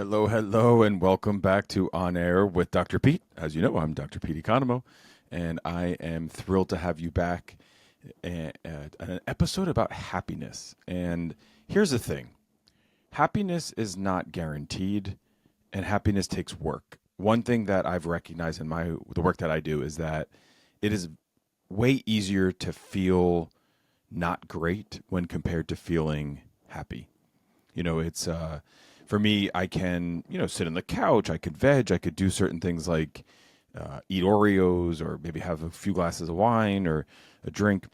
Hello, hello, and welcome back to On Air with Dr. Pete. As you know, I'm Dr. Pete Economo, and I am thrilled to have you back at an episode about happiness. And here's the thing: happiness is not guaranteed, and happiness takes work. One thing that I've recognized in the work that I do is that it is way easier to feel not great when compared to feeling happy. It's for me. I can sit on the couch. I could veg. I could do certain things like eat Oreos or maybe have a few glasses of wine or a drink.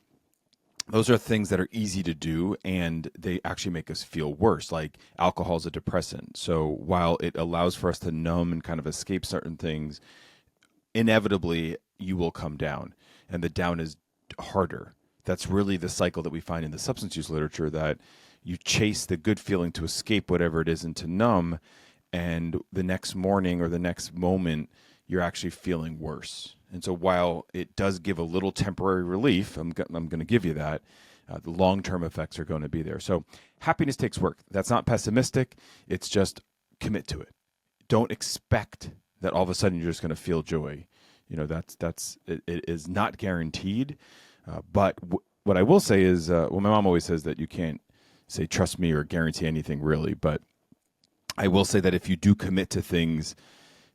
Those are things that are easy to do, and they actually make us feel worse. Like alcohol is a depressant, so while it allows for us to numb and kind of escape certain things, inevitably you will come down, and the down is harder. That's really the cycle that we find in the substance use literature, that you chase the good feeling to escape whatever it is and to numb, and the next morning or the next moment you're actually feeling worse. And so while it does give a little temporary relief, I'm going to give you that, the long-term effects are going to be there. So happiness takes work. That's not pessimistic. It's just commit to it. Don't expect that all of a sudden you're just going to feel joy. It is not guaranteed. What I will say is, my mom always says that you can't say trust me or guarantee anything really, but I will say that if you do commit to things,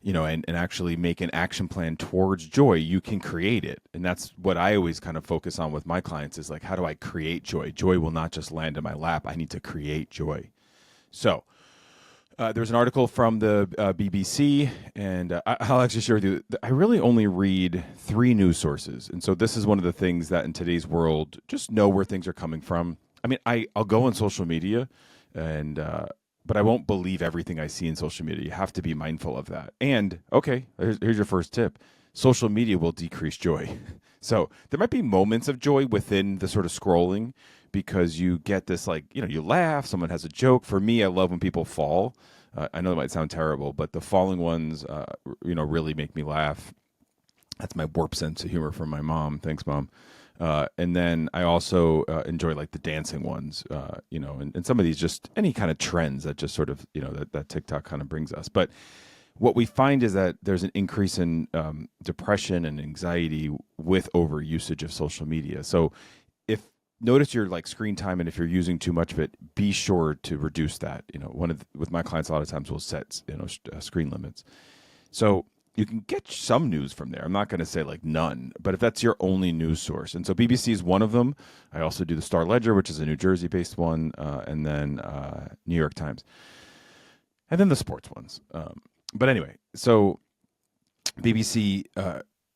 and actually make an action plan towards joy, you can create it. And that's what I always kind of focus on with my clients, is like, how do I create joy? Joy will not just land in my lap. I need to create joy. So there's an article from the BBC, and I'll actually share with you. I really only read 3 news sources. And so this is one of the things that in today's world, just know where things are coming from. I mean, I'll go on social media, and but I won't believe everything I see in social media. You have to be mindful of that. And okay, here's your first tip: social media will decrease joy. So there might be moments of joy within the sort of scrolling, because you get this, like, you laugh, someone has a joke. For me, I love when people fall. I know it might sound terrible, but the falling ones, really make me laugh. That's my warped sense of humor from my mom. Thanks, Mom. And then I also enjoy like the dancing ones, and some of these, just any kind of trends that just sort of, that TikTok kind of brings us. But what we find is that there's an increase in depression and anxiety with over usage of social media. So if notice your like screen time, and if you're using too much of it, be sure to reduce that. With my clients, a lot of times we'll set screen limits. So you can get some news from there. I'm not going to say like none, but if that's your only news source. And so BBC is one of them. I also do the Star Ledger, which is a New Jersey-based one, and then New York Times, and then the sports ones. But anyway, so BBC,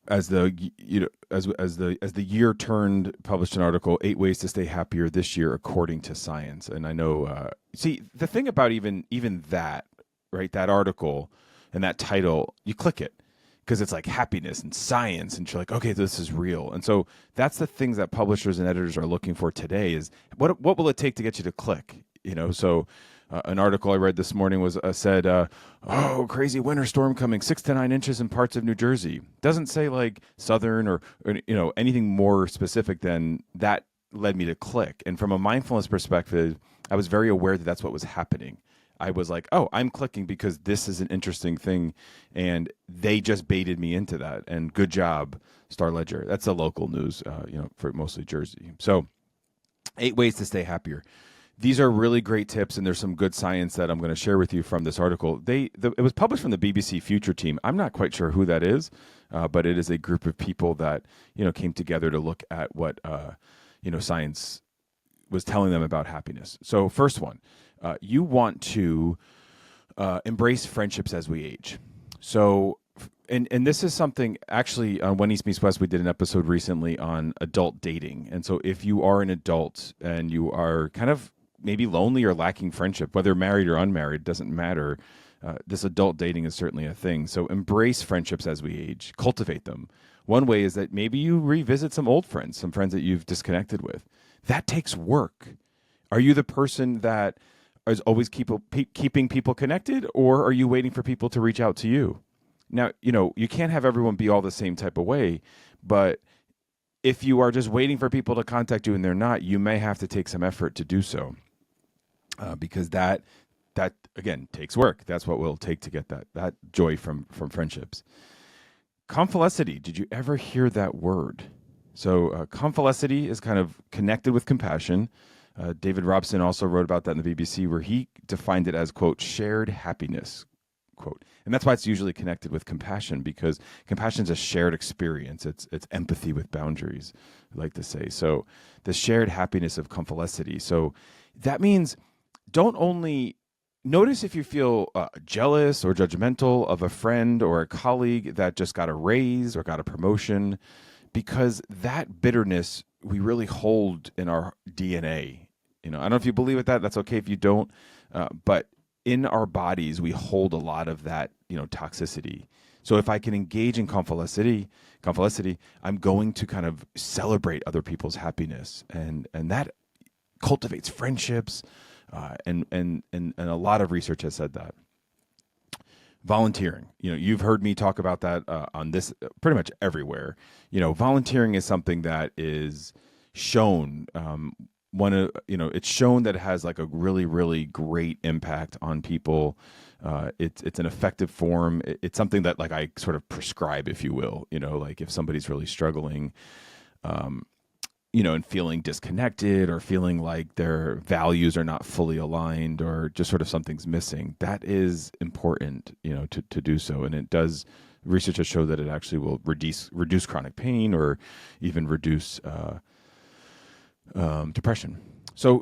as the year turned, published an article, 8 Ways to Stay Happier This Year According to Science. And I know, see, the thing about even that, right, that article and that title, you click it because it's like happiness and science, and you're like, okay, this is real. And so that's the things that publishers and editors are looking for today, is what will it take to get you to click? So an article I read this morning was said, oh, crazy winter storm coming, 6 to 9 inches in parts of New Jersey. Doesn't say like southern or anything more specific than that. Led me to click. And from a mindfulness perspective, I was very aware that that's what was happening. I was like, oh, I'm clicking because this is an interesting thing, and they just baited me into that. And good job, Star Ledger. That's the local news, for mostly Jersey. So 8 ways to stay happier. These are really great tips, and there's some good science that I'm going to share with you from this article. It was published from the BBC Future Team. I'm not quite sure who that is, but it is a group of people that came together to look at what science was telling them about happiness. So first one, you want to embrace friendships as we age. So, and this is something, actually, on When East Meets West, we did an episode recently on adult dating. And so if you are an adult and you are kind of maybe lonely or lacking friendship, whether married or unmarried, doesn't matter. This adult dating is certainly a thing. So embrace friendships as we age, cultivate them. One way is that maybe you revisit some old friends, some friends that you've disconnected with. That takes work. Are you the person that is always keeping people connected, or are you waiting for people to reach out to you? Now, you can't have everyone be all the same type of way, but if you are just waiting for people to contact you and they're not, you may have to take some effort to do so, because that that again takes work. That's what will take to get that joy from friendships. Confelicity. Did you ever hear that word? So confelicity is kind of connected with compassion. David Robson also wrote about that in the BBC, where he defined it as, quote, shared happiness, quote. And that's why it's usually connected with compassion, because compassion is a shared experience. It's empathy with boundaries, I like to say. So the shared happiness of confelicity. So that means don't only notice if you feel jealous or judgmental of a friend or a colleague that just got a raise or got a promotion, because that bitterness we really hold in our DNA. I don't know if you believe with that. That's okay if you don't. But in our bodies, we hold a lot of that, toxicity. So if I can engage in confelicity, I'm going to kind of celebrate other people's happiness, and that cultivates friendships. And a lot of research has said that. Volunteering, you've heard me talk about that on this pretty much everywhere. Volunteering is something that is shown, it's shown that it has like a really, really great impact on people. It's an effective form. It's something that like I sort of prescribe, if you will. Like if somebody's really struggling, and feeling disconnected or feeling like their values are not fully aligned or just sort of something's missing, that is important, to do so. And it does, research has shown that it actually will reduce chronic pain or even reduce depression. So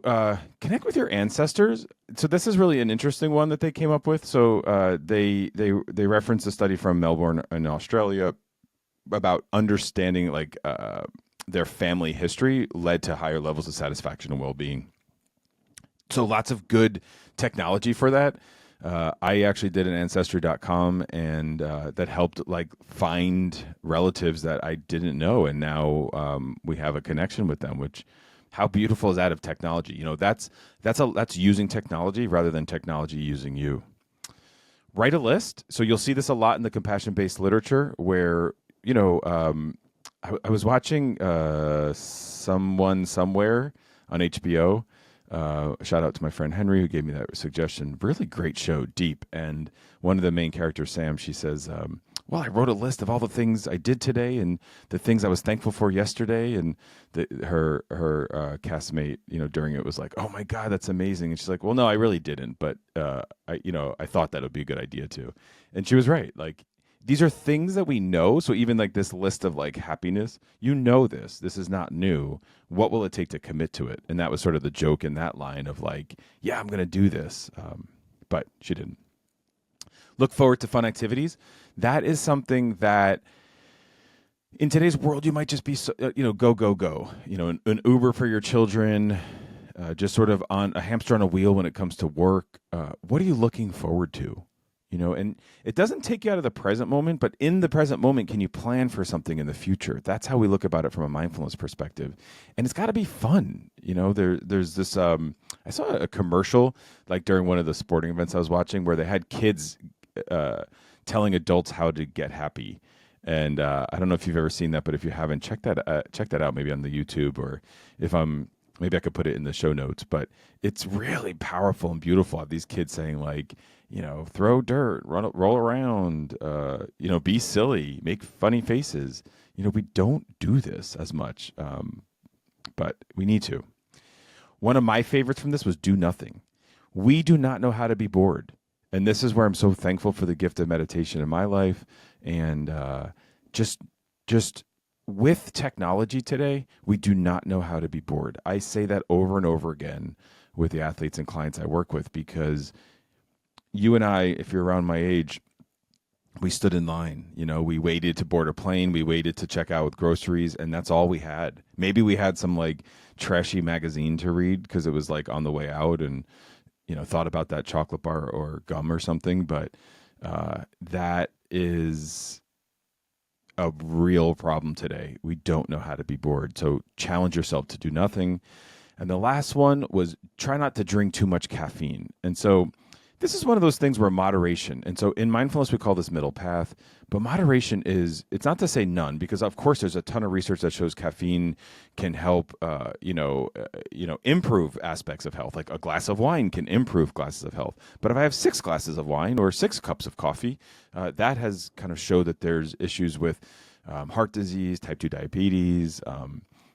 connect with your ancestors. So this is really an interesting one that they came up with. So they referenced a study from Melbourne in Australia about understanding like their family history led to higher levels of satisfaction and well-being. So lots of good technology for that. I actually did an ancestry.com and that helped like find relatives that I didn't know. And now we have a connection with them, which how beautiful is that of technology? That's using technology rather than technology using you. Write a list. So you'll see this a lot in the compassion-based literature where, I was watching Someone Somewhere on HBO. Shout out to my friend Henry who gave me that suggestion. Really great show, deep. And one of the main characters, Sam, she says, well, I wrote a list of all the things I did today and the things I was thankful for yesterday. And her castmate, during it was like, oh my God, that's amazing. And she's like, well, no, I really didn't. But, I thought that would be a good idea too. And she was right. Like, these are things that we know. So even like this list of like happiness, this is not new. What will it take to commit to it? And that was sort of the joke in that line of like, yeah, I'm going to do this. But she didn't. Look forward to fun activities. That is something that in today's world, you might just be, go, go, go, an Uber for your children, just sort of on a hamster on a wheel when it comes to work. What are you looking forward to? And it doesn't take you out of the present moment, but in the present moment, can you plan for something in the future? That's how we look about it from a mindfulness perspective. And it's got to be fun. There's this, I saw a commercial like during one of the sporting events I was watching where they had kids telling adults how to get happy. And I don't know if you've ever seen that, but if you haven't, check that out maybe on the YouTube, or maybe I could put it in the show notes, but it's really powerful and beautiful. These kids saying like, throw dirt, roll around, be silly, make funny faces. We don't do this as much, but we need to. One of my favorites from this was do nothing. We do not know how to be bored. And this is where I'm so thankful for the gift of meditation in my life. And just with technology today, we do not know how to be bored. I say that over and over again with the athletes and clients I work with, because you and I, if you're around my age, we stood in line. We waited to board a plane. We waited to check out with groceries, and that's all we had. Maybe we had some like trashy magazine to read because it was like on the way out, and thought about that chocolate bar or gum or something. But that is a real problem today. We don't know how to be bored. So challenge yourself to do nothing. And the last one was try not to drink too much caffeine. And so This is one of those things where moderation, and so in mindfulness we call this middle path, but moderation is, it's not to say none, because of course there's a ton of research that shows caffeine can help improve aspects of health. Like a glass of wine can improve glasses of health. But if I have 6 glasses of wine or 6 cups of coffee, that has kind of showed that there's issues with heart disease, type 2 diabetes,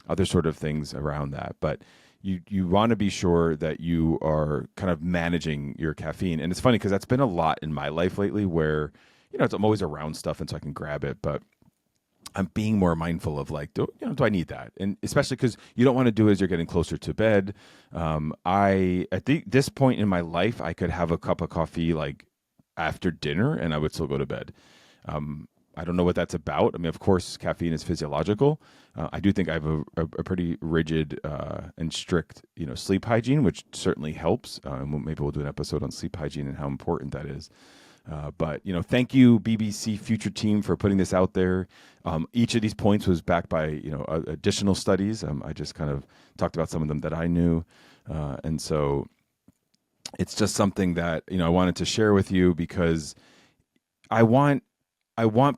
other sort of things around that. But you want to be sure that you are kind of managing your caffeine. And it's funny because that's been a lot in my life lately where, I'm always around stuff and so I can grab it, but I'm being more mindful of like, do I need that? And especially because you don't want to do it as you're getting closer to bed. This point in my life, I could have a cup of coffee like after dinner and I would still go to bed. I don't know what that's about. I mean, of course, caffeine is physiological. I do think I have a pretty rigid and strict, sleep hygiene, which certainly helps. Maybe we'll do an episode on sleep hygiene and how important that is. But thank you, BBC Future Team, for putting this out there. Each of these points was backed by additional studies. I just kind of talked about some of them that I knew, and so it's just something that I wanted to share with you because I want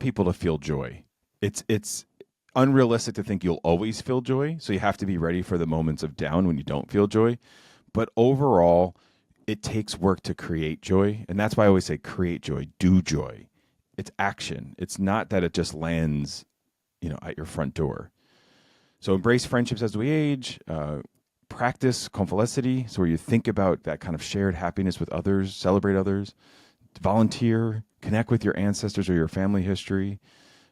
people to feel joy. It's unrealistic to think you'll always feel joy, so you have to be ready for the moments of down when you don't feel joy. But overall, it takes work to create joy, and that's why I always say create joy, do joy. It's action. It's not that it just lands, at your front door. So embrace friendships as we age. Practice convalescity, so where you think about that kind of shared happiness with others, celebrate others, volunteer, connect with your ancestors or your family history,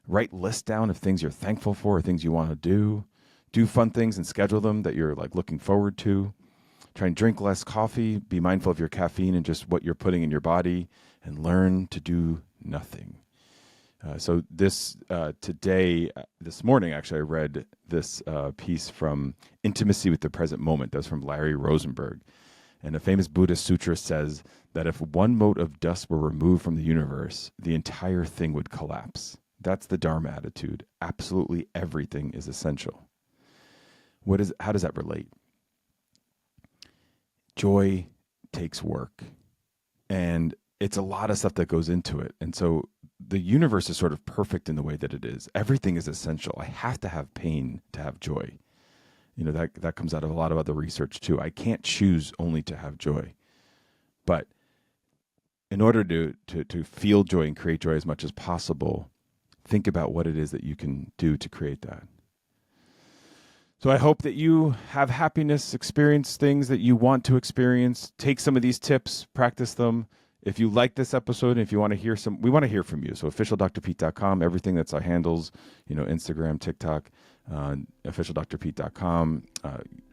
write lists down of things you're thankful for or things you want to do fun things and schedule them that you're like looking forward to. Try and drink less coffee, be mindful of your caffeine and just what you're putting in your body, and learn to do nothing. So this morning, actually, I read this piece from Intimacy with the Present Moment. That's from Larry Rosenberg. And a famous Buddhist sutra says that if one mote of dust were removed from the universe, the entire thing would collapse. That's the Dharma attitude. Absolutely everything is essential. How does that relate? Joy takes work, and it's a lot of stuff that goes into it. And so the universe is sort of perfect in the way that it is. Everything is essential. I have to have pain to have joy. That comes out of a lot of other research too. I can't choose only to have joy. But in order to feel joy and create joy as much as possible, think about what it is that you can do to create that. So I hope that you have happiness, experience things that you want to experience. Take some of these tips, practice them. If you like this episode, and if you want to hear we want to hear from you. So officialdrpete.com, everything that's our handles, Instagram, TikTok, officialdrpete.com.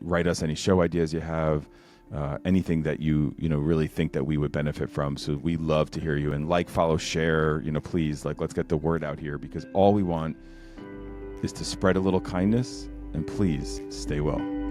Write us any show ideas you have, anything that you really think that we would benefit from. So we love to hear you, and follow, share, please, let's get the word out here, because all we want is to spread a little kindness. And please stay well.